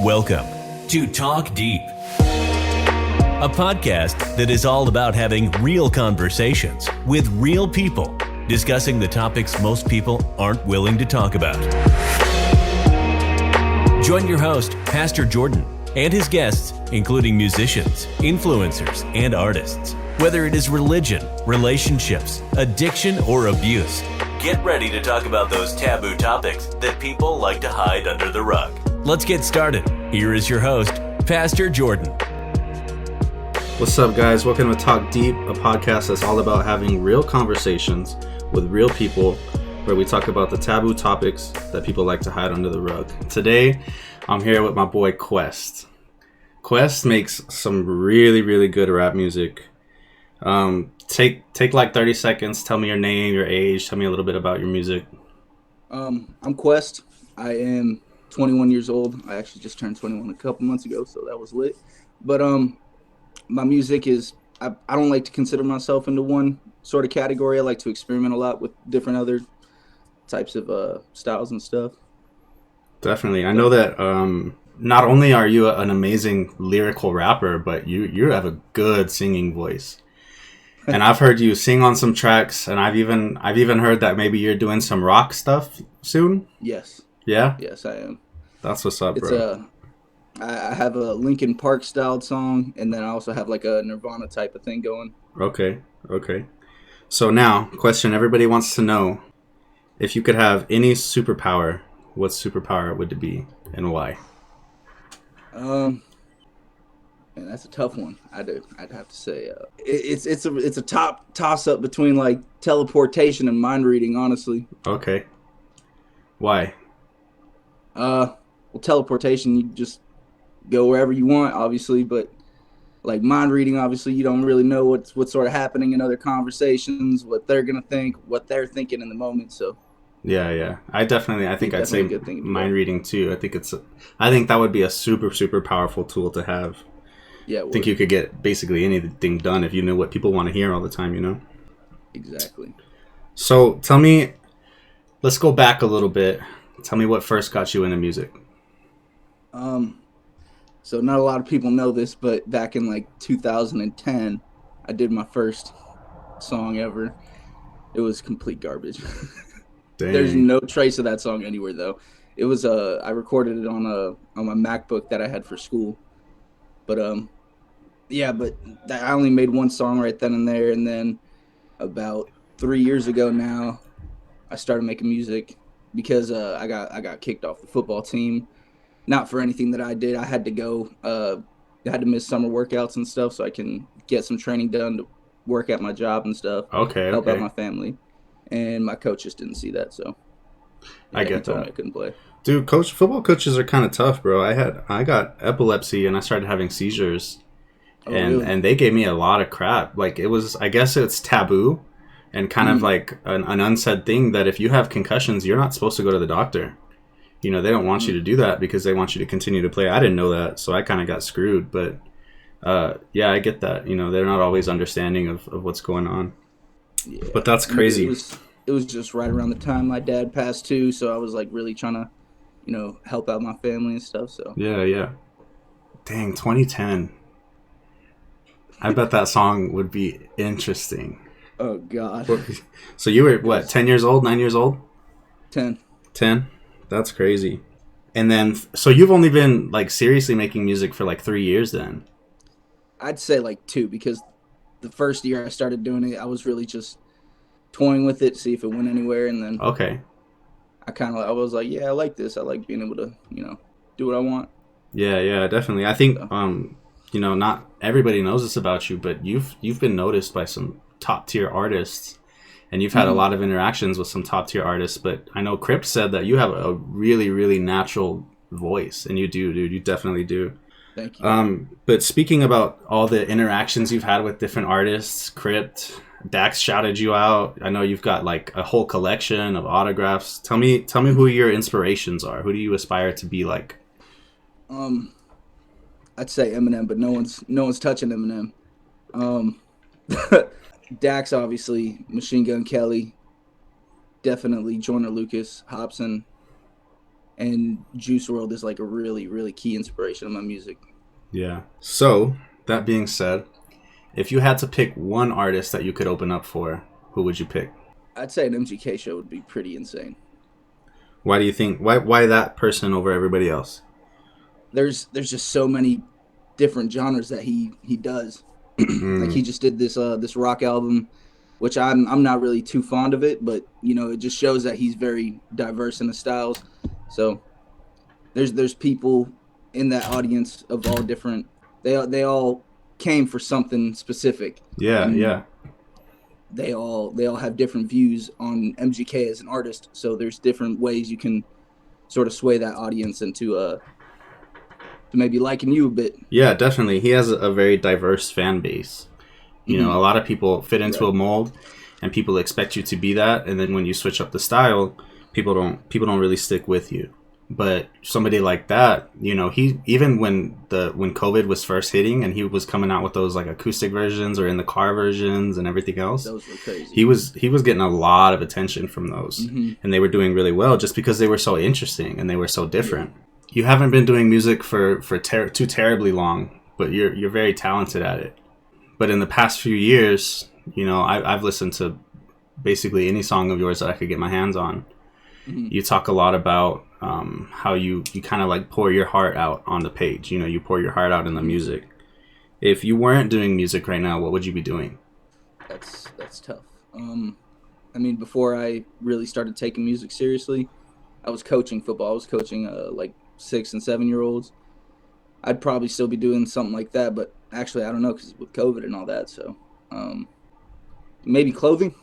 Welcome to Talk Deep, a podcast that is all about having real conversations with real people, discussing the topics most people aren't willing to talk about. Join your host, Pastor Jordan, and his guests, including musicians, influencers, and artists. Whether it is religion, relationships, addiction, or abuse, get ready to talk about those taboo topics that people like to hide under the rug. Let's get started. Here is your host, Pastor Jordan. What's up, guys? Welcome to Talk Deep, a podcast that's all about having real conversations with real people where we talk about the taboo topics that people like to hide under the rug. Today, I'm here with my boy Quest. Quest makes some really good rap music. Take like 30 seconds. Tell me your name, your age. Tell me a little bit about your music. I'm Quest. I am 21 years old. I actually just turned 21 a couple months ago, so that was lit. But my music is, I don't like to consider myself into one sort of category. I like to experiment a lot with different other types of styles and stuff. Definitely. I know that not only are you an amazing lyrical rapper, but you have a good singing voice. And I've heard you sing on some tracks, and I've even heard that maybe you're doing some rock stuff soon. Yes. Yeah? Yes, I am. That's what's up, bro. I have a Linkin Park styled song, and then I also have like a Nirvana type of thing going. Okay. So now, question everybody wants to know. If you could have any superpower, what superpower would it be and why? Man, that's a tough one. I'd have to say it's a top toss up between like teleportation and mind reading, honestly. Okay. Why? Well, teleportation, you just go wherever you want, obviously, but like mind reading, obviously, you don't really know what's sort of happening in other conversations, what they're gonna think, what they're thinking in the moment. So. Yeah. I think I'd say mind reading too. I think that would be a super powerful tool to have. Yeah. I think you could get basically anything done if you knew what people want to hear all the time, you know? Exactly. So tell me, let's go back a little bit. Tell me what first got you into music. So not a lot of people know this, but back in like 2010, I did my first song ever. It was complete garbage. Dang. There's no trace of that song anywhere though. It was I recorded it on my MacBook that I had for school. But I only made one song right then and there, and then about 3 years ago now, I started making music because I got kicked off the football team. Not for anything that I did. I had to go. I had to miss summer workouts and stuff so I can get some training done to work at my job and stuff. Help out my family. And my coach just didn't see that, so I get that. I couldn't play. Dude, football coaches are kind of tough, bro. I got epilepsy and I started having seizures, and they gave me a lot of crap. Like I guess it's taboo, and kind of like an unsaid thing that if you have concussions, you're not supposed to go to the doctor. You know, they don't want you to do that because they want you to continue to play. I didn't know that, so I kind of got screwed. But yeah, I get that. You know, they're not always understanding of what's going on. Yeah. But that's crazy. It was just right around the time my dad passed too, so I was like really trying to, you know, help out my family and stuff. So yeah. Dang, 2010. I bet that song would be interesting. Oh God. So you were what, 10 years old, 9 years old? 10. That's crazy. And then, so you've only been like seriously making music for like 3 years then? I'd say like 2, because the first year I started doing it, I was really just toying with it, see if it went anywhere, and then okay. I was like, yeah, I like this. I like being able to, you know, do what I want. Yeah, definitely. I think you know, not everybody knows this about you, but you've been noticed by some top tier artists. And you've had a lot of interactions with some top tier artists, but I know Crypt said that you have a really natural voice, and you do, dude. You definitely do. Thank you. But speaking about all the interactions you've had with different artists, Crypt, Dax shouted you out. I know you've got like a whole collection of autographs. Tell me who your inspirations are. Who do you aspire to be like? I'd say Eminem, but no one's touching Eminem. Dax, obviously, Machine Gun Kelly, definitely Joyner Lucas, Hobson, and Juice World is like a really, really key inspiration of my music. Yeah. So, that being said, if you had to pick one artist that you could open up for, who would you pick? I'd say an MGK show would be pretty insane. Why do you think, why that person over everybody else? There's just so many different genres that he does. Like he just did this rock album, which I'm not really too fond of it, but you know, it just shows that he's very diverse in the styles. So there's people in that audience of all different. They all came for something specific. Yeah, yeah. They all have different views on MGK as an artist. So there's different ways you can sort of sway that audience into to maybe liking you a bit. Yeah, definitely. He has a very diverse fan base. You know, a lot of people fit into a mold, and people expect you to be that. And then when you switch up the style, people don't really stick with you. But somebody like that, you know, he even when COVID was first hitting and he was coming out with those like acoustic versions or in the car versions and everything else, those were crazy. He was getting a lot of attention from those, and they were doing really well just because they were so interesting and they were so different. Yeah. You haven't been doing music for too terribly long, but you're very talented at it. But in the past few years, you know, I've listened to basically any song of yours that I could get my hands on. You talk a lot about how you kind of like pour your heart out on the page. You know, you pour your heart out in the music. If you weren't doing music right now, what would you be doing? That's tough. I mean, before I really started taking music seriously, I was coaching football. I was coaching like 6 and 7 year olds. I'd probably still be doing something like that, but actually I don't know because with COVID and all that. So maybe clothing.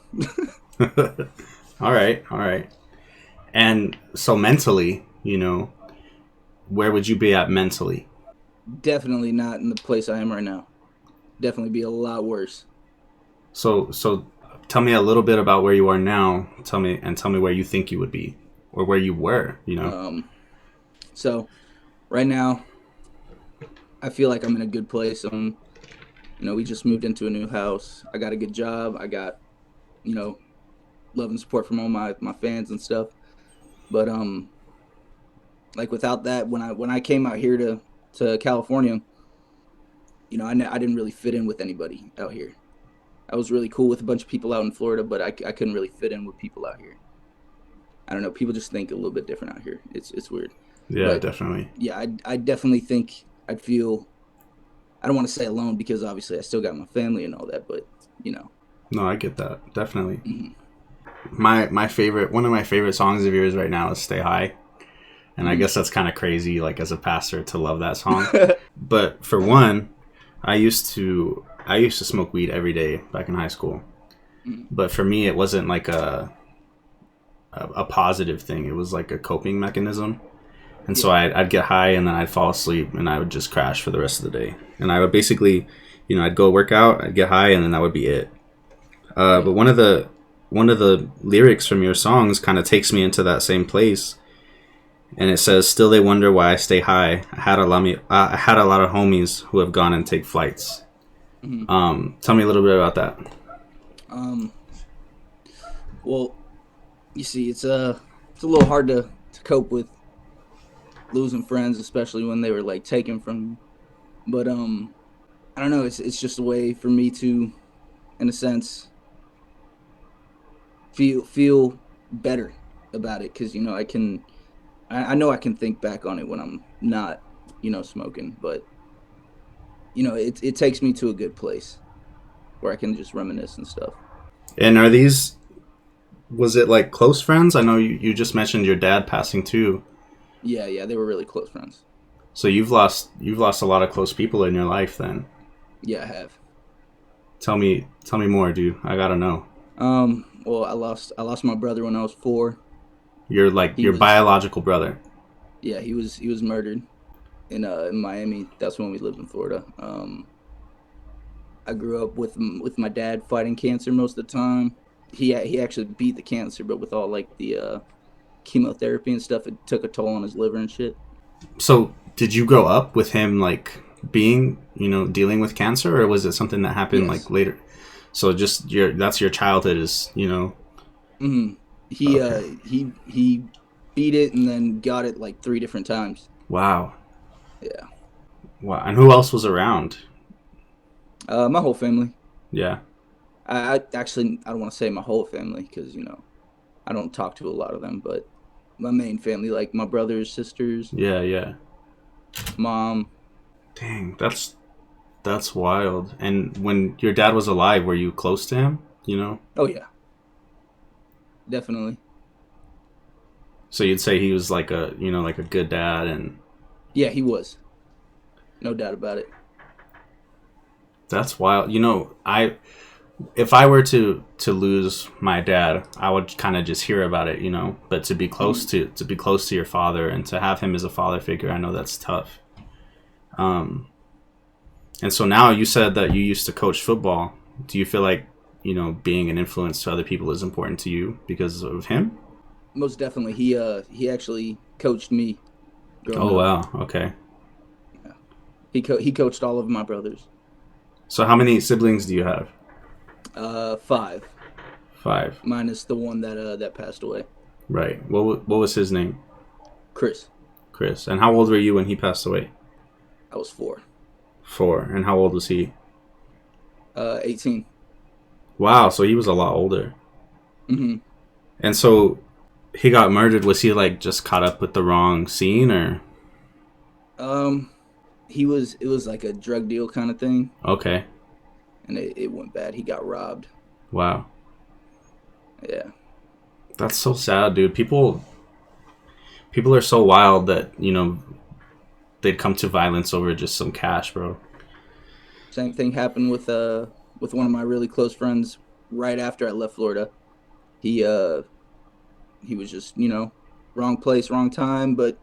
All right. And so mentally, you know, where would you be at mentally? Definitely not in the place I am right now. Definitely be a lot worse. So tell me a little bit about where you are now. Tell me where you think you would be or where you were, you know. So right now I feel like I'm in a good place. You know, we just moved into a new house. I got a good job. I got, you know, love and support from all my fans and stuff. But like without that, when I came out here to California, you know, I didn't really fit in with anybody out here. I was really cool with a bunch of people out in Florida, but I couldn't really fit in with people out here. I don't know. People just think a little bit different out here. It's weird. Yeah, but, definitely. Yeah, I definitely think I'd feel. I don't want to say alone because obviously I still got my family and all that, but you know. No, I get that. Definitely. One of my favorite songs of yours right now is "Stay High," and I guess that's kind of crazy, like as a pastor, to love that song. But for one, I used to smoke weed every day back in high school, but for me, it wasn't like a positive thing. It was like a coping mechanism, and so I'd get high and then I'd fall asleep and I would just crash for the rest of the day. And I would basically, you know, I'd go work out, I'd get high, and then that would be it. But one of the lyrics from your songs kind of takes me into that same place, and it says, "Still they wonder why I stay high. I had a lot of homies who have gone and take flights." Tell me a little bit about that. Well, you see, it's a little hard to cope with losing friends, especially when they were like taken from you. But I don't know. It's just a way for me to, in a sense, feel better about it, because you know I know I can think back on it when I'm not, you know, smoking, but you know it takes me to a good place where I can just reminisce and stuff. And was it like close friends? I know you just mentioned your dad passing too. Yeah, they were really close friends. So you've lost a lot of close people in your life then. Yeah, I have. Tell me more, dude. I gotta know. Well, I lost my brother when I was 4. Your biological brother. Yeah, he was murdered in Miami. That's when we lived in Florida. I grew up with my dad fighting cancer most of the time. He actually beat the cancer, but with all like the chemotherapy and stuff, it took a toll on his liver and shit. So did you grow up with him like being, you know, dealing with cancer, or was it something that happened like later? So just that's your childhood, is, you know. He beat it and then got it like 3 different times. Wow. Yeah. Wow. And who else was around? My whole family. Yeah. I actually, I don't want to say my whole family because, I don't talk to a lot of them, but my main family, like my brothers, sisters, Yeah, yeah. mom. Dang, that's wild. And when your dad was alive, were you close to him? Oh, yeah, definitely. So you'd say he was like a good dad, and Yeah, he was. No doubt about it. that's wild. If I were to lose my dad, I would kind of just hear about it, But to be close to your father and to have him as a father figure, I know that's tough. And so now you said that you used to coach football. Do you feel like being an influence to other people is important to you because of him? Most definitely. He actually coached me growing Oh up. wow, okay. He coached all of my brothers. So how many siblings do you have? 5, 5. minus the one that passed away. Right. What was his name? Chris. Chris. And how old were you when he passed away? I was 4. 4. And how old was he? 18. Wow, so he was a lot older. Mm-hmm. And so he got murdered. Was he like just caught up with the wrong scene, or? It was like a drug deal kind of thing, Okay. and it went bad. He got robbed. Wow. Yeah. That's so sad, dude. People are so wild that, they'd come to violence over just some cash, bro. Same thing happened with one of my really close friends right after I left Florida. He was just, wrong place, wrong time, but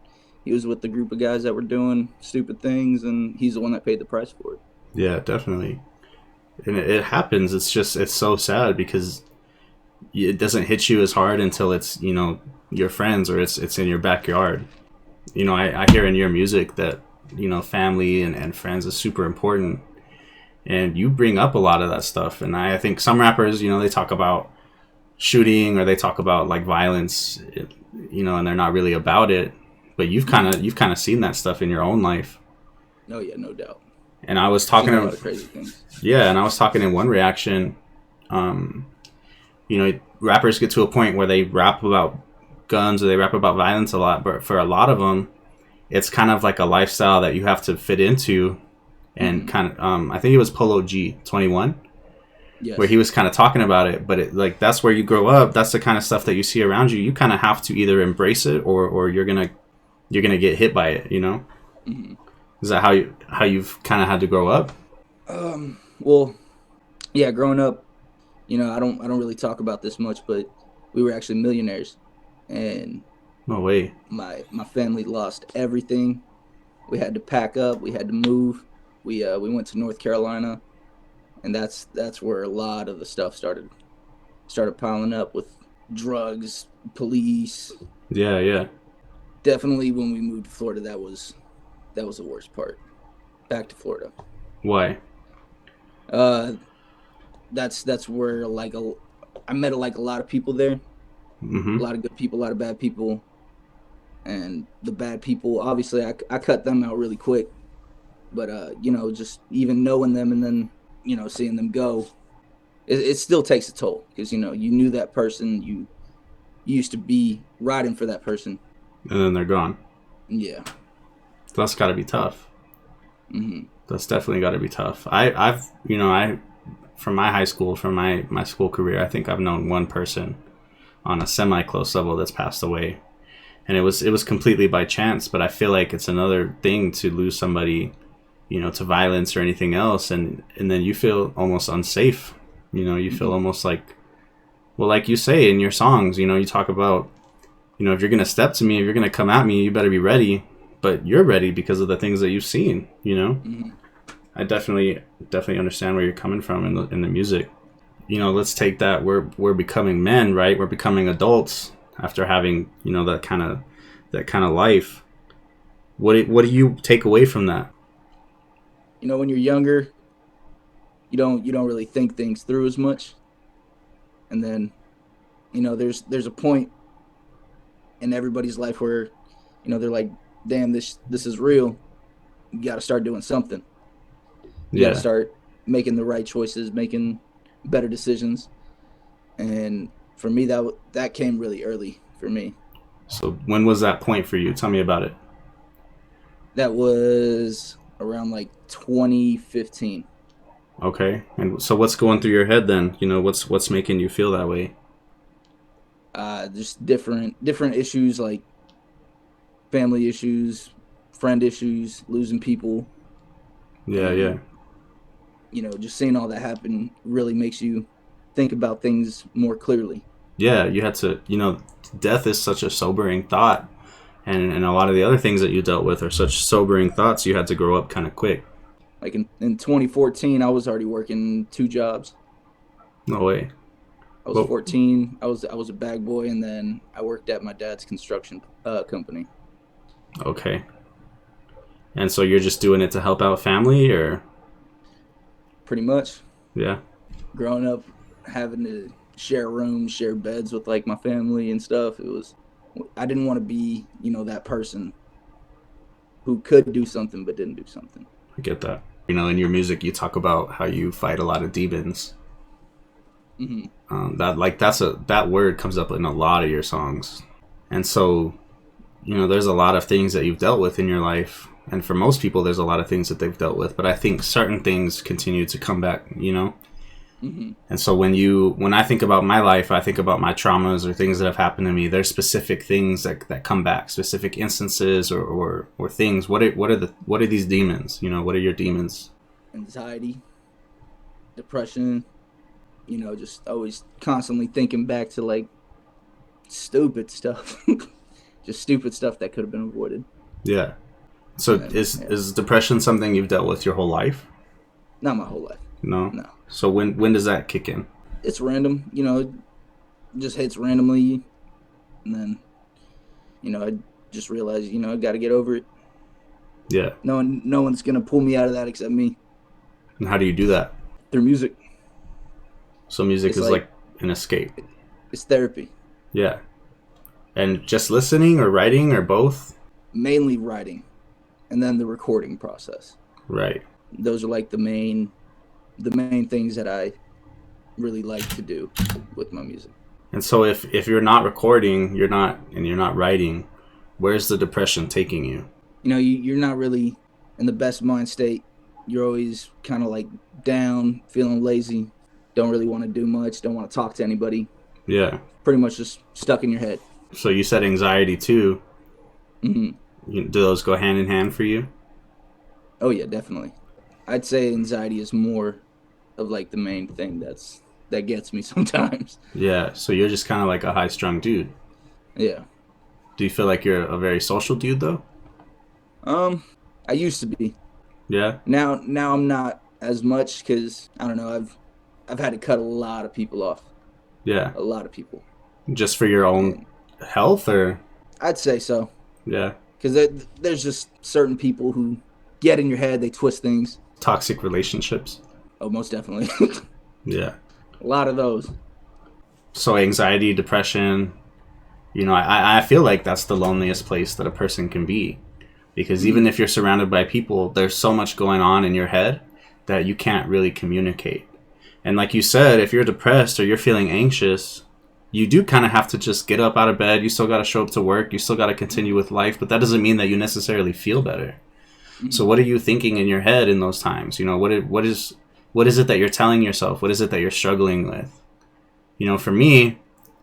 he was with the group of guys that were doing stupid things, and he's the one that paid the price for it. Yeah, definitely. And it happens. It's so sad because it doesn't hit you as hard until it's, your friends or it's in your backyard. I hear in your music that, family and friends is super important. And you bring up a lot of that stuff. And I think some rappers, they talk about shooting or they talk about like violence, and they're not really about it. But you've kind of seen that stuff in your own life. Oh yeah, no doubt. And I was talking a lot of crazy things. Yeah, and I was talking in one reaction. Rappers get to a point where they rap about guns or they rap about violence a lot, but for a lot of them, it's kind of like a lifestyle that you have to fit into. And kind of, I think it was Polo G 21, Yes. where he was kind of talking about it. But that's where you grow up. That's the kind of stuff that you see around you. You kind of have to either embrace it or you're gonna get hit by it. Mm-hmm. Is that how you've kind of had to grow up? Well, yeah, growing up, I don't really talk about this much, but we were actually millionaires, and No way. my family lost everything. We had to pack up. We had to move. We went to North Carolina, and that's where a lot of the stuff started piling up with drugs, police. Yeah, yeah. Definitely, when we moved to Florida, that was the worst part. Back to Florida. Why? That's where I met a lot of people there. Mm-hmm. A lot of good people, a lot of bad people, and the bad people, obviously, I cut them out really quick. But just even knowing them and then seeing them go, it still takes a toll because you knew that person, you used to be riding for that person, And then they're gone. yeah. That's got to be tough. Mm-hmm. That's definitely got to be tough. I've from my high school, from my school career, I think I've known one person on a semi-close level that's passed away, and it was completely by chance. But I feel like it's another thing to lose somebody, to violence or anything else, and then you feel almost unsafe. You feel almost like, well, like you say in your songs, you talk about, if you're gonna step to me, if you're gonna come at me, you better be ready. But you're ready because of the things that you've seen. Mm-hmm. I definitely understand where you're coming from in the music. Let's take that. We're becoming men, right? We're becoming adults after having that kind of life. What do you take away from that? When you're younger, you don't really think things through as much, and then there's a point in everybody's life where, they're like, damn, this is real. You got to start doing something. You got to start making the right choices, making better decisions. And for me, that came really early for me. So when was that point for you? Tell me about it. That was around like 2015. Okay. And so what's going through your head then? What's making you feel that way? Just different issues, like family issues, friend issues, losing people. Yeah. Just seeing all that happen really makes you think about things more clearly. Yeah, you had to, death is such a sobering thought. And a lot of the other things that you dealt with are such sobering thoughts. You had to grow up kind of quick. Like in 2014, I was already working 2 jobs. No way. I was 14. I was a bag boy, and then I worked at my dad's construction company. Okay. And so you're just doing it to help out family, or? Pretty much. Yeah. Growing up, having to share rooms, share beds with like my family and stuff. I didn't want to be, that person who could do something but didn't do something. I get that. In your music, you talk about how you fight a lot of demons. Mm-hmm. That word comes up in a lot of your songs. And so, there's a lot of things that you've dealt with in your life. And for most people, there's a lot of things that they've dealt with. But I think certain things continue to come back, Mm-hmm. And so when I think about my life, I think about my traumas or things that have happened to me. There's specific things that come back, specific instances or things. What are these demons? What are your demons? Anxiety, depression, just always constantly thinking back to like stupid stuff. Just stupid stuff that could have been avoided. Yeah. So is depression something you've dealt with your whole life? Not my whole life. No. So when does that kick in? It's random, it just hits randomly, and then, I just realized, I got to get over it. Yeah. No one's gonna pull me out of that except me. And how do you do that? Through music. So music is like an escape. It's therapy. Yeah. And just listening or writing or both? Mainly writing, and then the recording process. Right. Those are like the main things that I really like to do with my music. And so if you're not recording, you're not writing, where's the depression taking you? You're not really in the best mind state. You're always kind of like down, feeling lazy, don't really want to do much, don't want to talk to anybody. Yeah. Pretty much just stuck in your head. So you said anxiety too. Mm-hmm. Do those go hand in hand for you? Oh yeah, definitely. I'd say anxiety is more of like the main thing that gets me sometimes. Yeah, so you're just kind of like a high-strung dude. Yeah. Do you feel like you're a very social dude though? I used to be. Yeah. Now I'm not as much because I don't know. I've had to cut a lot of people off. Yeah. A lot of people. Just for your own health, or? I'd say so. Yeah. Because there's just certain people who get in your head. They twist things. Toxic relationships. Oh, most definitely. Yeah. A lot of those. So anxiety, depression, I feel like that's the loneliest place that a person can be. Because even if you're surrounded by people, there's so much going on in your head that you can't really communicate. And like you said, if you're depressed or you're feeling anxious, you do kind of have to just get up out of bed. You still got to show up to work. You still got to continue with life. But that doesn't mean that you necessarily feel better. Mm-hmm. So what are you thinking in your head in those times? What is it that you're telling yourself? What is it that you're struggling with? For me,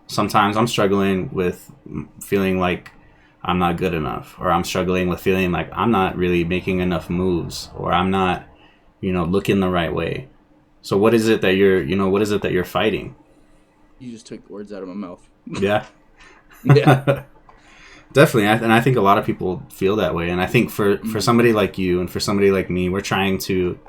sometimes I'm struggling with feeling like I'm not good enough, or I'm struggling with feeling like I'm not really making enough moves, or I'm not, looking the right way. So what is it that you're fighting? You just took the words out of my mouth. Yeah. Yeah. Definitely. And I think a lot of people feel that way. And I think for somebody like you and for somebody like me, we're trying to,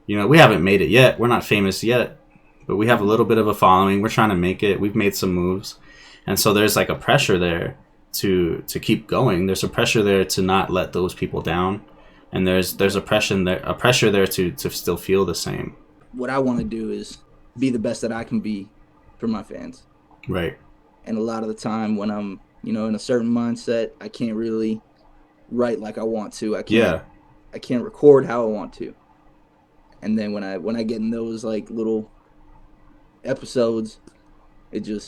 we haven't made it yet. We're not famous yet, but we have a little bit of a following. We're trying to make it. We've made some moves. And so there's like a pressure there to keep going. There's a pressure there to not let those people down. And there's a pressure there to still feel the same. What I want to do is be the best that I can be for my fans. Right. And a lot of the time when I'm in a certain mindset, I can't really write like I want to. Yeah. I can't record how I want to. And then when I get in those like little episodes, it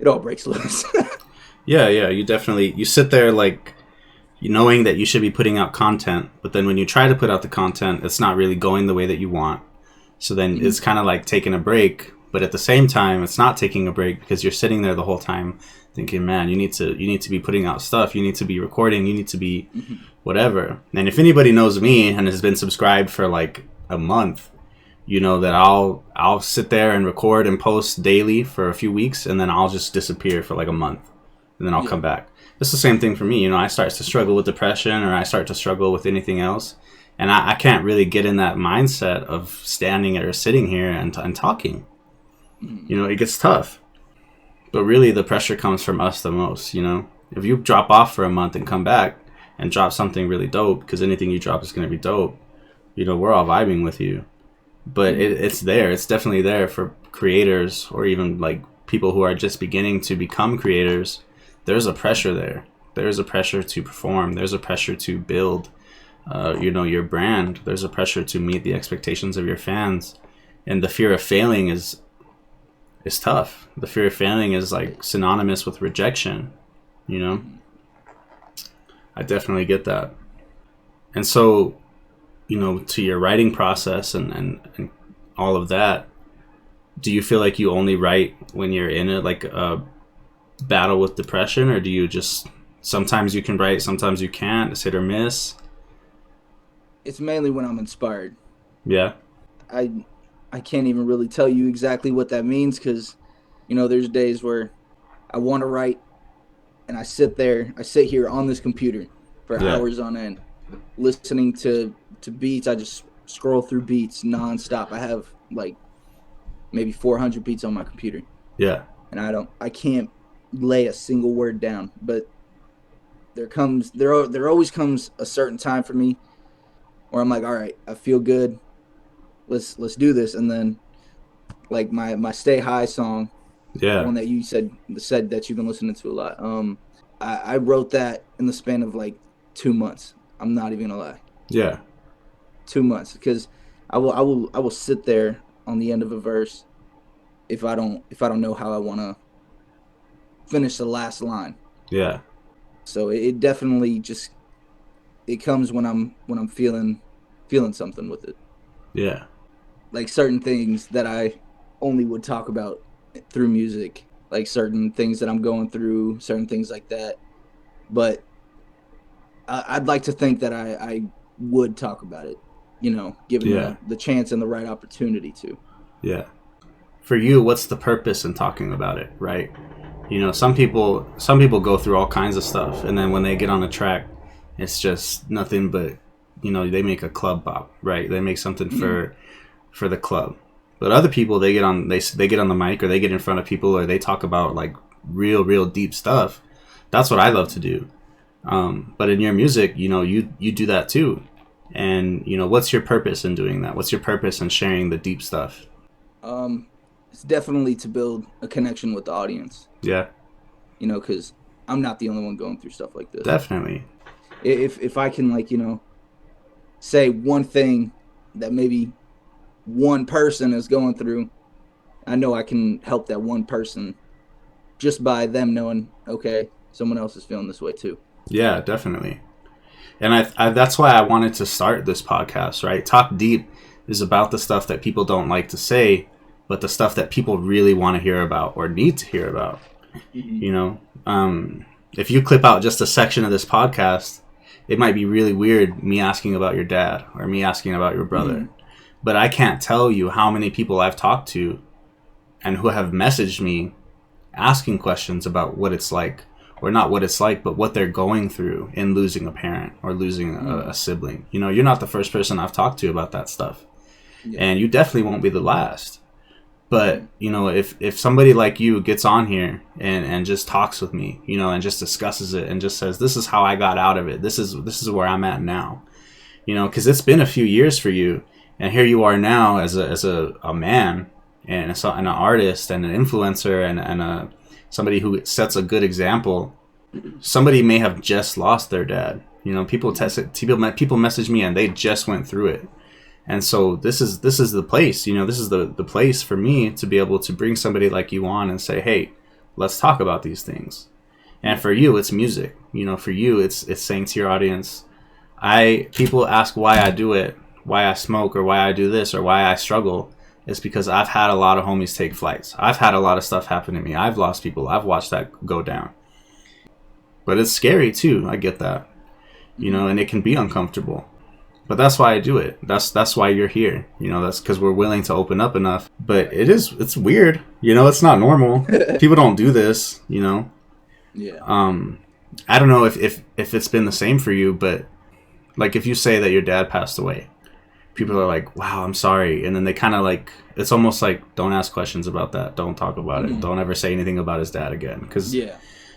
all breaks loose. Yeah, you sit there like knowing that you should be putting out content, but then when you try to put out the content, it's not really going the way that you want. So then it's kind of like taking a break, but at the same time, it's not taking a break because you're sitting there the whole time thinking, man, you need to be putting out stuff, you need to be recording, you need to be whatever. And if anybody knows me and has been subscribed for like a month, you know that I'll sit there and record and post daily for a few weeks, and then I'll just disappear for like a month, and then I'll come back. It's the same thing for me. I start to struggle with depression, or I start to struggle with anything else, and I can't really get in that mindset of standing or sitting here and talking. It gets tough. But really, the pressure comes from us the most. If you drop off for a month and come back and drop something really dope, because anything you drop is going to be dope, we're all vibing with you. But it's there. It's definitely there for creators, or even like people who are just beginning to become creators. There's a pressure there. There's a pressure to perform. There's a pressure to build, your brand. There's a pressure to meet the expectations of your fans. And the fear of failing is tough. The fear of failing is like synonymous with rejection, I definitely get that. And so, to your writing process and all of that, do you feel like you only write when you're in a battle with depression, or do you just sometimes you can write, sometimes you can't? It's hit or miss? It's mainly when I'm inspired. Yeah. I can't even really tell you exactly what that means, because there's days where I want to write and I sit here on this computer for hours on end listening to beats. I just scroll through beats nonstop. I have like maybe 400 beats on my computer. Yeah. And I can't lay a single word down, but there always comes a certain time for me where I'm like, all right, I feel good. Let's do this. And then like my Stay High song, one that you said that you've been listening to a lot. I wrote that in the span of like 2 months. I'm not even gonna lie. Yeah. 2 months, because I will sit there on the end of a verse if I don't know how I want to finish the last line. Yeah. So it definitely it comes when I'm feeling something with it. Yeah. Like certain things that I only would talk about through music, like certain things that I'm going through, certain things like that. But I'd like to think that I would talk about it, given the chance and the right opportunity to. Yeah. For you, what's the purpose in talking about it, right? Some people go through all kinds of stuff, and then when they get on a track, it's just nothing but, they make a club bop, right? They make something for the club. But other people, they get on the mic, or they get in front of people, or they talk about like real deep stuff. That's what I love to do. But in your music, you do that too. And, what's your purpose in doing that? What's your purpose in sharing the deep stuff? It's definitely to build a connection with the audience. Yeah. Because I'm not the only one going through stuff like this. Definitely. If I can, say one thing that maybe one person is going through, I know I can help that one person just by them knowing, okay, someone else is feeling this way too. Yeah, definitely. And I that's why I wanted to start this podcast, right? Talk Deep is about the stuff that people don't like to say, but the stuff that people really want to hear about or need to hear about. Mm-hmm. If you clip out just a section of this podcast, it might be really weird, me asking about your dad or me asking about your brother. Mm-hmm. But I can't tell you how many people I've talked to and who have messaged me asking questions about what it's like, or not what it's like, but what they're going through in losing a parent or losing a sibling. You're not the first person I've talked to about that stuff. Yeah. And you definitely won't be the last. But, if somebody like you gets on here and just talks with me, and just discusses it and just says, this is how I got out of it. This is where I'm at now. Because it's been a few years for you. And here you are now as a man and an artist and an influencer and somebody who sets a good example. Somebody may have just lost their dad. You know, people message me and they just went through it. And so this is the place, you know, this is the place for me to be able to bring somebody like you on and say, hey, let's talk about these things. And for you, it's music. You know, for you, it's saying to your audience, people ask why I do it, why I smoke, or why I do this, or why I struggle. It's because I've had a lot of homies take flights. I've had a lot of stuff happen to me. I've lost people. I've watched that go down. But it's scary too. I get that. You know, and it can be uncomfortable. But that's why I do it. That's why you're here. You know, that's because we're willing to open up enough. But it's weird. You know, it's not normal. People don't do this, you know. Yeah. I don't know if it's been the same for you, but like if you say that your dad passed away, people are like, wow, I'm sorry. And then they kind of like, it's almost like, don't ask questions about that. Don't talk about it. Don't ever say anything about his dad again. Because, you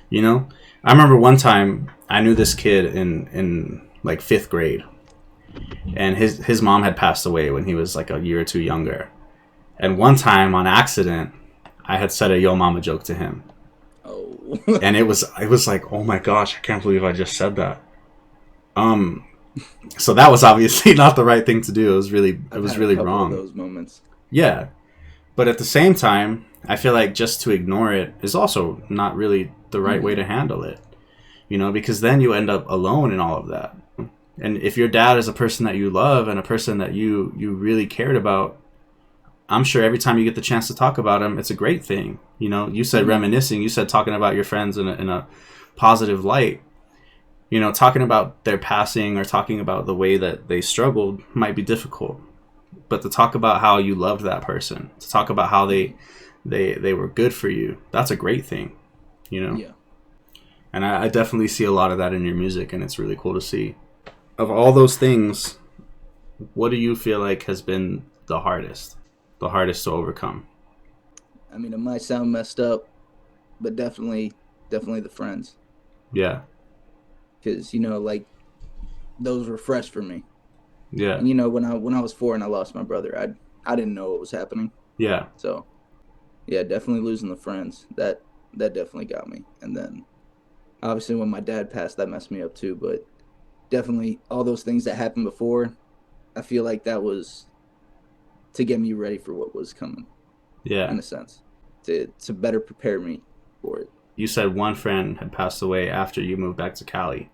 know, I remember one time I knew this kid in like 5th grade. And his mom had passed away when he was like a year or two younger. And one time on accident, I had said a yo mama joke to him. Oh. And it was like, oh my gosh, I can't believe I just said that. So that was obviously not the right thing to do. It was really wrong. Of those moments. Yeah. But at the same time, I feel like just to ignore it is also not really the right way to handle it. You know, because then you end up alone in all of that. And if your dad is a person that you love and a person that you really cared about, I'm sure every time you get the chance to talk about him, it's a great thing. You know, you said reminiscing, you said talking about your friends in a positive light. You know, talking about their passing or talking about the way that they struggled might be difficult. But to talk about how you loved that person, to talk about how they were good for you, that's a great thing, you know? Yeah. And I definitely see a lot of that in your music, and it's really cool to see. Of all those things, what do you feel like has been the hardest to overcome? I mean, it might sound messed up, but definitely the friends. Yeah. Because, you know, like, those were fresh for me. Yeah. And, you know, when I was 4 and I lost my brother, I didn't know what was happening. Yeah. So, yeah, definitely losing the friends. That definitely got me. And then, obviously, when my dad passed, that messed me up too, but definitely all those things that happened before, I feel like that was to get me ready for what was coming. Yeah. In a sense. To better prepare me for it. You said one friend had passed away after you moved back to Cali.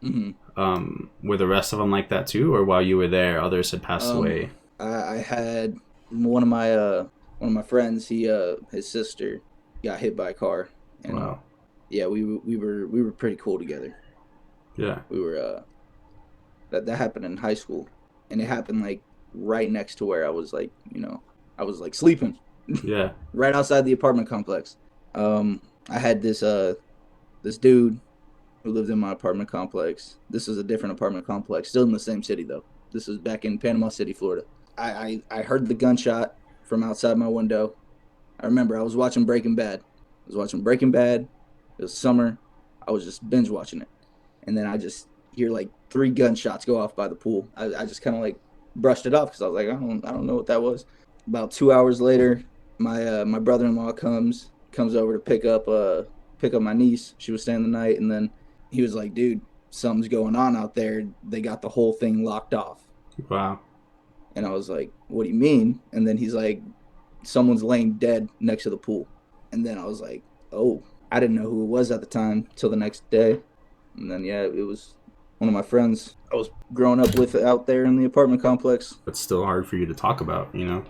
Mm-hmm. Were the rest of them like that too, or while you were there, others had passed away? I had one of my friends. His sister got hit by a car, and wow. Yeah, we were pretty cool together. Yeah. We were that happened in high school, and it happened like right next to where I was like, you know, I was like sleeping. Yeah. Right outside the apartment complex. I had this dude who lived in my apartment complex. This was a different apartment complex, still in the same city though. This was back in Panama City, Florida. I heard the gunshot from outside my window. I remember I was watching Breaking Bad. It was summer. I was just binge watching it. And then I just hear like 3 gunshots go off by the pool. I just kind of like brushed it off because I was like, I don't know what that was. About 2 hours later, my brother-in-law comes over to pick up my niece. She was staying the night, and then he was like, dude, something's going on out there. They got the whole thing locked off. Wow. And I was like, what do you mean? And then he's like, someone's laying dead next to the pool. And then I was like, oh, I didn't know who it was at the time till the next day. And then, yeah, it was one of my friends I was growing up with out there in the apartment complex. It's still hard for you to talk about, you know?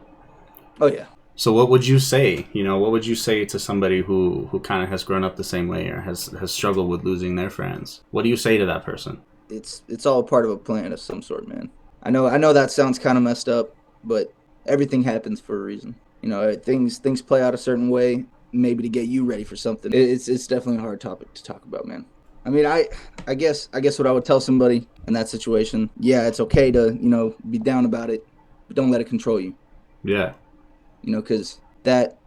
Oh, yeah. So what would you say, you know, what would you say to somebody who kind of has grown up the same way or has struggled with losing their friends? What do you say to that person? It's all part of a plan of some sort, man. I know that sounds kind of messed up, but everything happens for a reason. You know, things play out a certain way, maybe to get you ready for something. It's definitely a hard topic to talk about, man. I mean, I guess what I would tell somebody in that situation, yeah, it's okay to, you know, be down about it, but don't let it control you. Yeah. You know, because that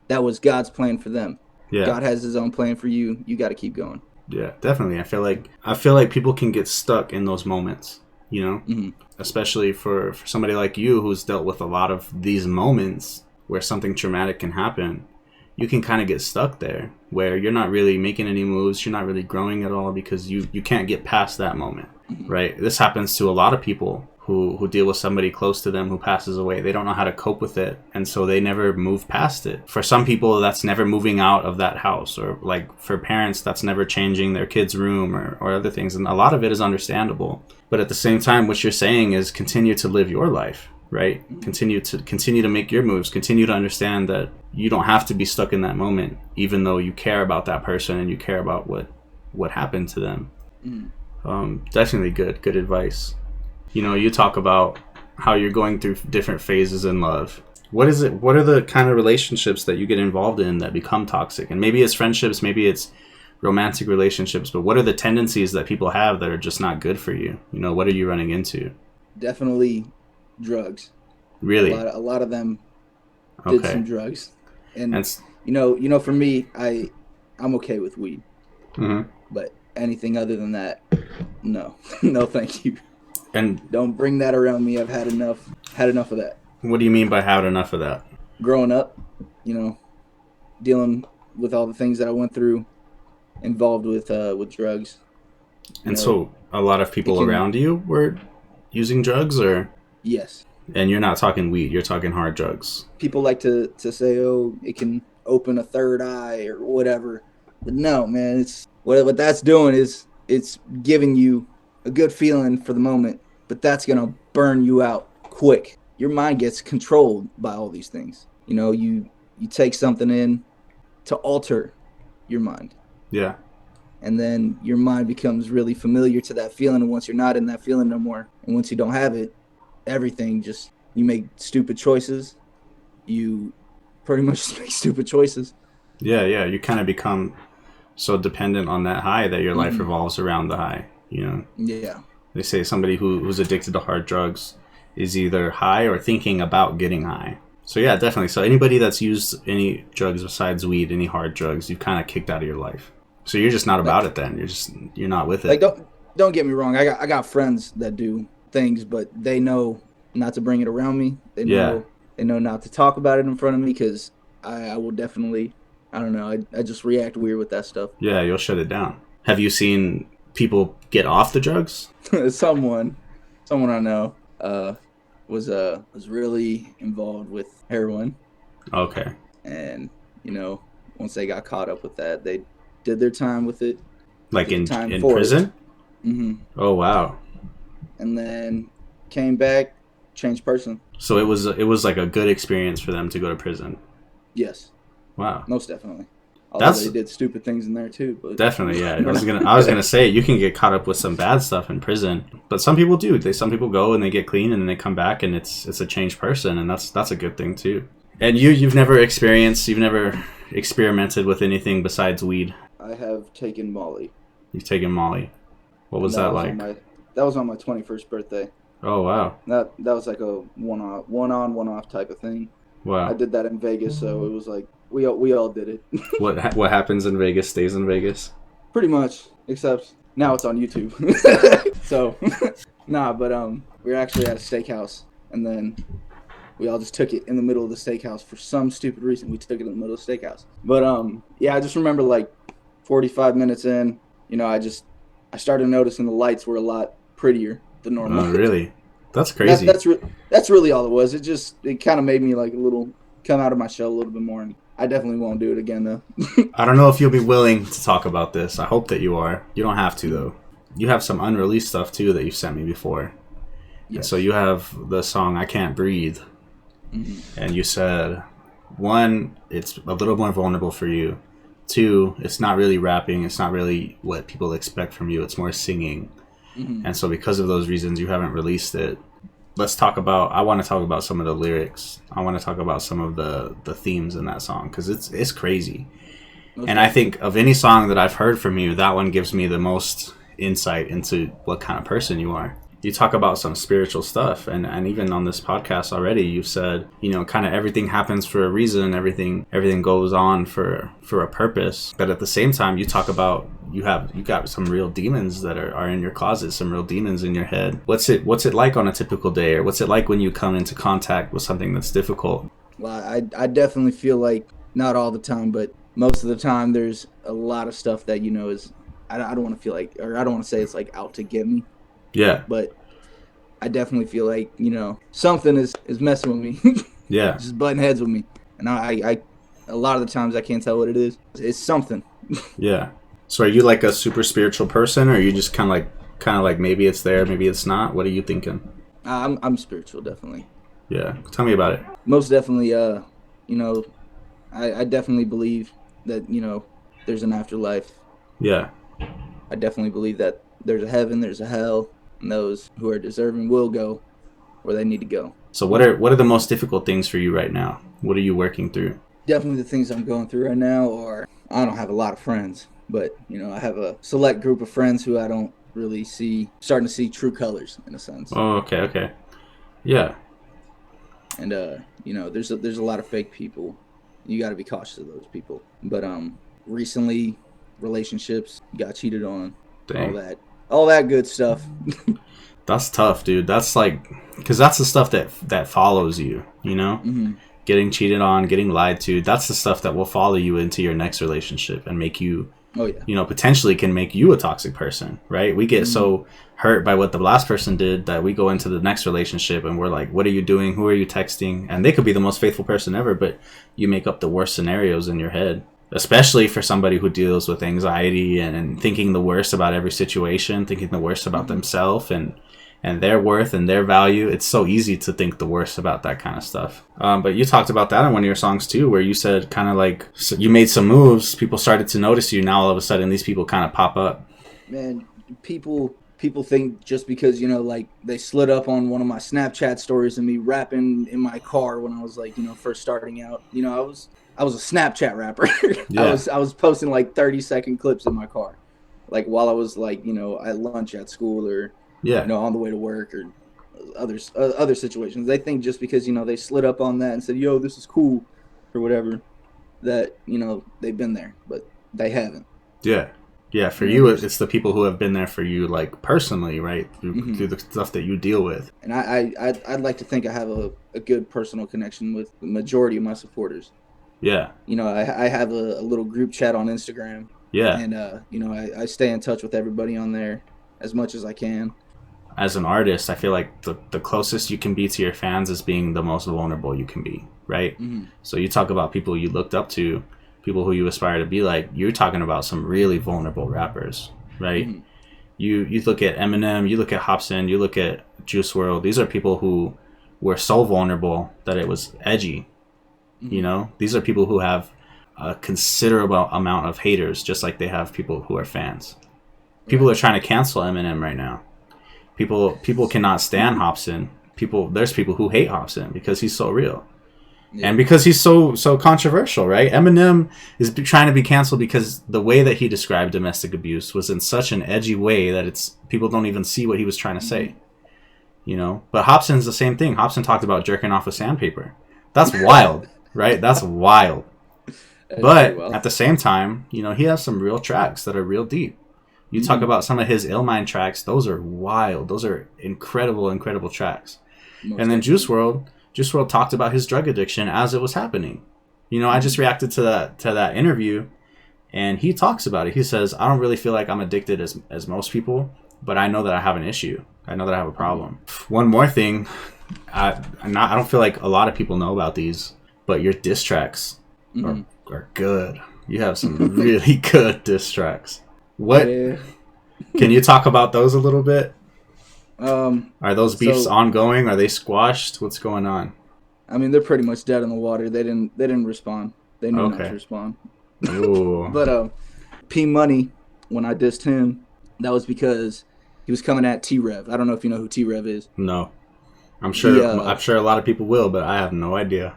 was God's plan for them. Yeah. God has his own plan for you. You got to keep going. Yeah, definitely. I feel like people can get stuck in those moments, you know, especially for somebody like you who's dealt with a lot of these moments where something traumatic can happen. you can kind of get stuck there where you're not really making any moves, you're not really growing at all because you can't get past that moment, right? This happens to a lot of people who deal with somebody close to them who passes away. They don't know how to cope with it, and so they never move past it. For some people, that's never moving out of that house, or like for parents, that's never changing their kid's room or other things, and a lot of it is understandable. But at the same time, what you're saying is continue to live your life, right? Continue to make your moves, continue to understand that you don't have to be stuck in that moment, even though you care about that person and you care about what happened to them. Definitely good advice. You know, you talk about how you're going through different phases in love. What are the kind of relationships that you get involved in that become toxic? And maybe it's friendships, maybe it's romantic relationships, but what are the tendencies that people have that are just not good for you? You know, what are you running into? Definitely drugs. Really? A lot of them did some drugs. And you know, for me, I'm okay with weed. But anything other than that, no. No, thank you. And don't bring that around me. I've had enough of that. What do you mean by had enough of that? Growing up, you know, dealing with all the things that I went through involved with drugs. And so a lot of people around you were using drugs, or? Yes. And you're not talking weed, you're talking hard drugs. People like to say, oh, it can open a third eye or whatever. But no, man, it's what that's doing is it's giving you a good feeling for the moment, but that's going to burn you out quick. Your mind gets controlled by all these things. You know, you take something in to alter your mind. Yeah. And then your mind becomes really familiar to that feeling. And once you're not in that feeling no more, and once you don't have it, everything just, you make stupid choices. You pretty much just make stupid choices. Yeah. You kind of become so dependent on that high that your life revolves around the high. You know, yeah. They say somebody who's addicted to hard drugs is either high or thinking about getting high. So yeah, definitely. So anybody that's used any drugs besides weed, any hard drugs, you've kind of kicked out of your life. So you're just not about it then. You're not with it. Like don't get me wrong. I got friends that do things, but they know not to bring it around me. They know not to talk about it in front of me because I will definitely, I don't know. I just react weird with that stuff. Yeah, you'll shut it down. Have you seen people get off the drugs? Someone I know was really involved with heroin. Okay. And you know, once they got caught up with that, they did their time with it. Like in prison? Oh wow. And then came back, changed person. So it was like a good experience for them to go to prison. Yes. Wow. Most definitely. Although they did stupid things in there too. But. Definitely, yeah. I was gonna say you can get caught up with some bad stuff in prison, but some people do. Some people go and they get clean and then they come back and it's a changed person, and that's a good thing too. And you've never experimented with anything besides weed. I have taken Molly. You've taken Molly. What was that like? That was on my 21st birthday. Oh wow. That was like a one on, one off type of thing. Wow. I did that in Vegas, so it was like we all did it. What happens in Vegas stays in Vegas? Pretty much, except now it's on YouTube. So, but we were actually at a steakhouse, and then we all just took it in the middle of the steakhouse for some stupid reason. We took it in the middle of the steakhouse. But yeah, I just remember like 45 minutes in, you know, I started noticing the lights were a lot prettier than normal. Oh, really? That's crazy. That's really all it was. It kind of made me like a little come out of my shell a little bit more, and I definitely won't do it again though. I don't know if you'll be willing to talk about this. I hope that you are. You don't have to though. You have some unreleased stuff too that you've sent me before. Yes. And so you have the song "I Can't Breathe," and you said, 1, it's a little more vulnerable for you. 2, it's not really rapping. It's not really what people expect from you. It's more singing. And so because of those reasons, you haven't released it. I want to talk about some of the lyrics. I want to talk about some of the themes in that song because it's crazy. Okay. And I think of any song that I've heard from you, that one gives me the most insight into what kind of person you are. You talk about some spiritual stuff, and even on this podcast already, you've said, you know, kind of everything happens for a reason, everything goes on for a purpose. But at the same time, you talk about you got some real demons that are in your closet, some real demons in your head. What's it like on a typical day, or what's it like when you come into contact with something that's difficult? Well, I definitely feel like not all the time, but most of the time, there's a lot of stuff that is. I don't want to feel like, or I don't want to say it's like out to get me. Yeah. But I definitely feel like something is messing with me. Yeah. Just butting heads with me, and I a lot of the times I can't tell what it is. It's something. Yeah. So are you like a super spiritual person, or are you just kind of like maybe it's there, maybe it's not? What are you thinking? I'm spiritual, definitely. Yeah. Tell me about it. Most definitely. I definitely believe that there's an afterlife. Yeah. I definitely believe that there's a heaven, there's a hell, and those who are deserving will go where they need to go. So what are the most difficult things for you right now? What are you working through? Definitely the things I'm going through right now are, I don't have a lot of friends, but I have a select group of friends who I don't really starting to see true colors in a sense. Oh, okay. Yeah. And there's a lot of fake people. You got to be cautious of those people. But recently, relationships, got cheated on, Dang. all that good stuff. That's tough, dude. That's like, because that's the stuff that follows you, Mm-hmm. Getting cheated on, getting lied to. That's the stuff that will follow you into your next relationship and make you, potentially can make you a toxic person, right? We get so hurt by what the last person did that we go into the next relationship and we're like, what are you doing? Who are you texting? And they could be the most faithful person ever, but you make up the worst scenarios in your head, especially for somebody who deals with anxiety and thinking the worst about every situation, thinking the worst about themselves and their worth and their value. It's so easy to think the worst about that kind of stuff. But you talked about that in one of your songs too, where you said kind of like, so you made some moves, people started to notice you. Now all of a sudden these people kind of pop up. Man, people think just because like they slid up on one of my Snapchat stories and me rapping in my car when I was like first starting out. I was a Snapchat rapper. Yeah. I was posting like 30-second clips in my car, like while I was like at lunch at school or on the way to work or other situations. They think just because they slid up on that and said, yo, this is cool or whatever, that they've been there, but they haven't. Yeah, for you it's the people who have been there for you, like personally, right, through the stuff that you deal with. And I'd like to think I have a good personal connection with the majority of my supporters. Yeah. I have a little group chat on Instagram. Yeah. And I stay in touch with everybody on there as much as I can. As an artist, I feel like the closest you can be to your fans is being the most vulnerable you can be, right? Mm-hmm. So you talk about people you looked up to, people who you aspire to be like. You're talking about some really vulnerable rappers, right? Mm-hmm. You look at Eminem, you look at Hopsin, you look at Juice WRLD. These are people who were so vulnerable that it was edgy. Mm-hmm. These are people who have a considerable amount of haters, just like they have people who are fans. People are trying to cancel Eminem right now. People cannot stand Hopsin. There's people who hate Hopsin because he's so real. Yeah. And because he's so controversial, right? Eminem is trying to be canceled because the way that he described domestic abuse was in such an edgy way that people don't even see what he was trying to say. But Hopsin's the same thing. Hopsin talked about jerking off with sandpaper. That's wild, right? That's wild. But at the same time, he has some real tracks that are real deep. You talk about some of his Illmind tracks; those are wild. Those are incredible tracks. And then Juice WRLD talked about his drug addiction as it was happening. I just reacted to that interview, and he talks about it. He says, "I don't really feel like I'm addicted as most people, but I know that I have an issue. I know that I have a problem." One more thing, I don't feel like a lot of people know about these, but your diss tracks are good. You have some really good diss tracks. What can you talk about those a little bit? Are those beefs ongoing? Are they squashed? What's going on? I mean, they're pretty much dead in the water. They didn't respond. They knew not to respond. Ooh. But P Money, when I dissed him, that was because he was coming at T-Rev. I don't know if you know who T-Rev is. No, I'm sure a lot of people will, but I have no idea.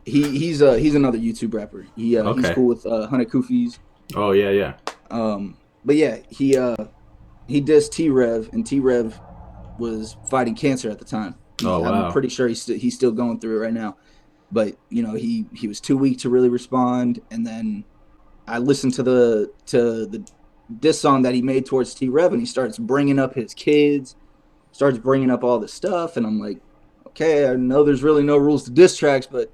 He's another YouTube rapper. He's cool with Hunted Kufis. Oh yeah. But yeah, he dissed T-Rev, and T-Rev was fighting cancer at the time. Oh wow! I'm pretty sure he's still going through it right now. But he was too weak to really respond. And then I listened to the diss song that he made towards T-Rev, and he starts bringing up his kids, starts bringing up all this stuff, and I'm like, okay, I know there's really no rules to diss tracks, but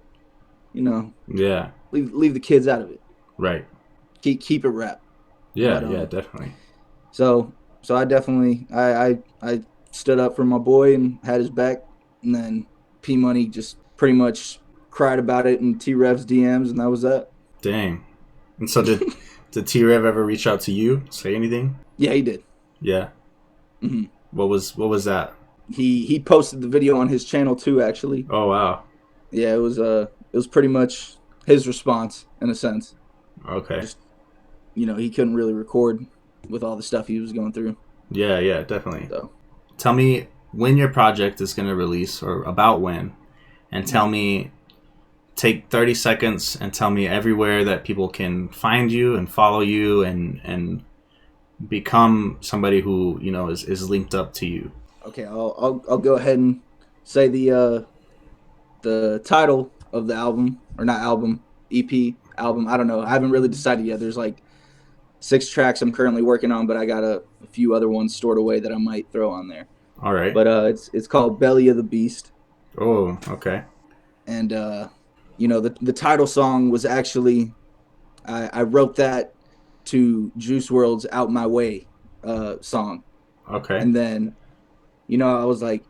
Yeah. leave the kids out of it. Right. Keep it rap. Yeah, yeah, definitely. So I definitely I stood up for my boy and had his back, and then P Money just pretty much cried about it in T Rev's DMs, and that was that. Dang. And so did T Rev ever reach out to you, say anything? Yeah, he did. Yeah. Mm-hmm. What was that? He posted the video on his channel too, actually. Oh wow. Yeah, it was pretty much his response in a sense. Okay. Just, he couldn't really record with all the stuff he was going through. Yeah, yeah, definitely. So, tell me when your project is going to release, or about when, and tell me, take 30 seconds and tell me everywhere that people can find you and follow you and become somebody who, is linked up to you. Okay, I'll go ahead and say the title of the album, or not album, EP, album. I don't know. I haven't really decided yet. There's like 6 tracks I'm currently working on, but I got a few other ones stored away that I might throw on there. All right. But it's called Belly of the Beast. Oh, okay. And the title song was actually I wrote that to Juice WRLD's Out My Way song. Okay. And then I was like,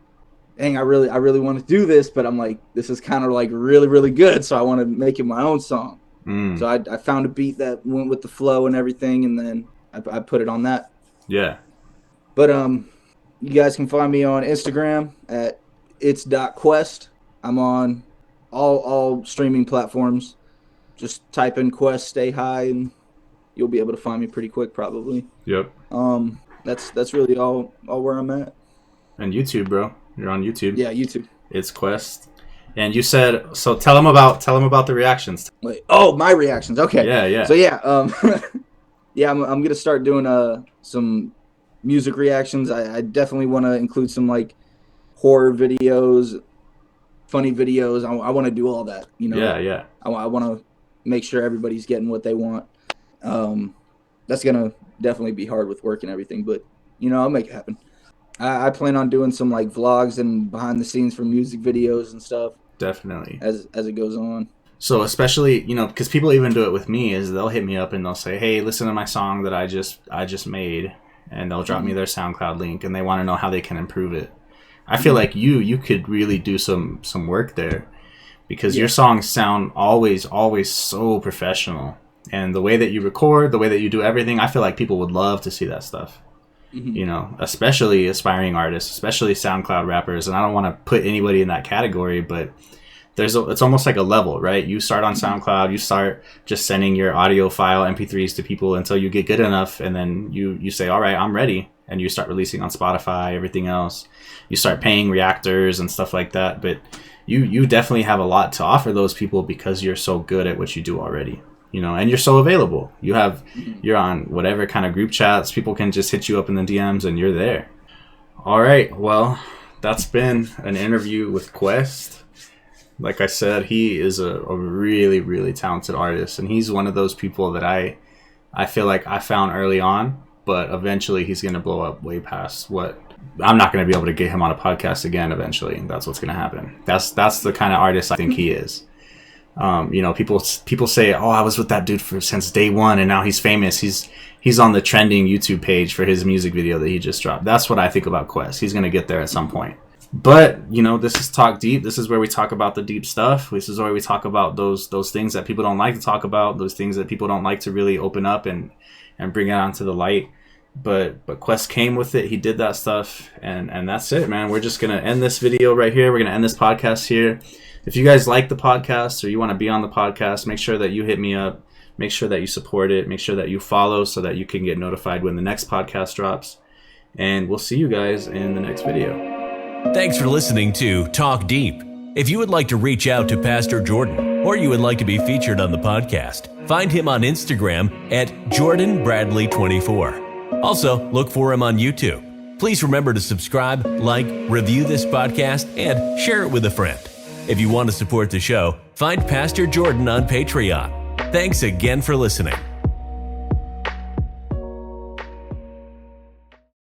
dang, I really want to do this, but I'm like, this is kind of like really, really good, so I want to make it my own song. So I found a beat that went with the flow and everything, and then I put it on that. Yeah. But you guys can find me on Instagram at its.quest. I'm on all streaming platforms. Just type in Quest Stay High and you'll be able to find me pretty quick probably. Yep. That's really all where I'm at. And YouTube, bro. You're on YouTube. Yeah, YouTube. It's Quest. And you said, so tell them about the reactions. Wait, my reactions. Okay. Yeah. So yeah, yeah, I'm gonna start doing some music reactions. I definitely want to include some like horror videos, funny videos. I want to do all that. Yeah. I want to make sure everybody's getting what they want. That's gonna definitely be hard with work and everything, but I'll make it happen. I plan on doing some like vlogs and behind the scenes for music videos and stuff. Definitely. As it goes on. So especially, because people even do it with me, is they'll hit me up and they'll say, hey, listen to my song that I just made, and they'll drop me their SoundCloud link and they want to know how they can improve it. I feel like you could really do some work there, because your songs sound always so professional, and the way that you record, the way that you do everything, I feel like people would love to see that stuff. Especially aspiring artists, especially SoundCloud rappers. And I don't want to put anybody in that category, but it's almost like a level, right? You start on SoundCloud, you start just sending your audio file MP3s to people until you get good enough, and then you say, all right, I'm ready, and you start releasing on Spotify, everything else. You start paying reactors and stuff like that, but you definitely have a lot to offer those people because you're so good at what you do already. And you're so available. You're on whatever kind of group chats. People can just hit you up in the DMs and you're there. All right. Well, that's been an interview with Quest. Like I said, he is a really, really talented artist. And he's one of those people that I feel like I found early on, but eventually he's going to blow up way past what I'm not going to be able to get him on a podcast again. Eventually. That's what's going to happen. That's the kind of artist I think he is. People say, oh, I was with that dude since day one, and now he's famous. He's on the trending YouTube page for his music video that he just dropped. That's what I think about Quest. He's gonna get there at some point. But this is Talk Deep. This is where we talk about the deep stuff. This is where we talk about those things that people don't like to talk about, those things that people don't like to really open up and bring it onto the light. But Quest came with it. He did that stuff, and that's it, man. We're just gonna end this video right here. We're gonna end this podcast here. If you guys like the podcast or you want to be on the podcast, make sure that you hit me up. Make sure that you support it. Make sure that you follow so that you can get notified when the next podcast drops. And we'll see you guys in the next video. Thanks for listening to Talk Deep. If you would like to reach out to Pastor Jordan, or you would like to be featured on the podcast, find him on Instagram at JordanBradley24. Also, look for him on YouTube. Please remember to subscribe, like, review this podcast, and share it with a friend. If you want to support the show, find Pastor Jordan on Patreon. Thanks again for listening.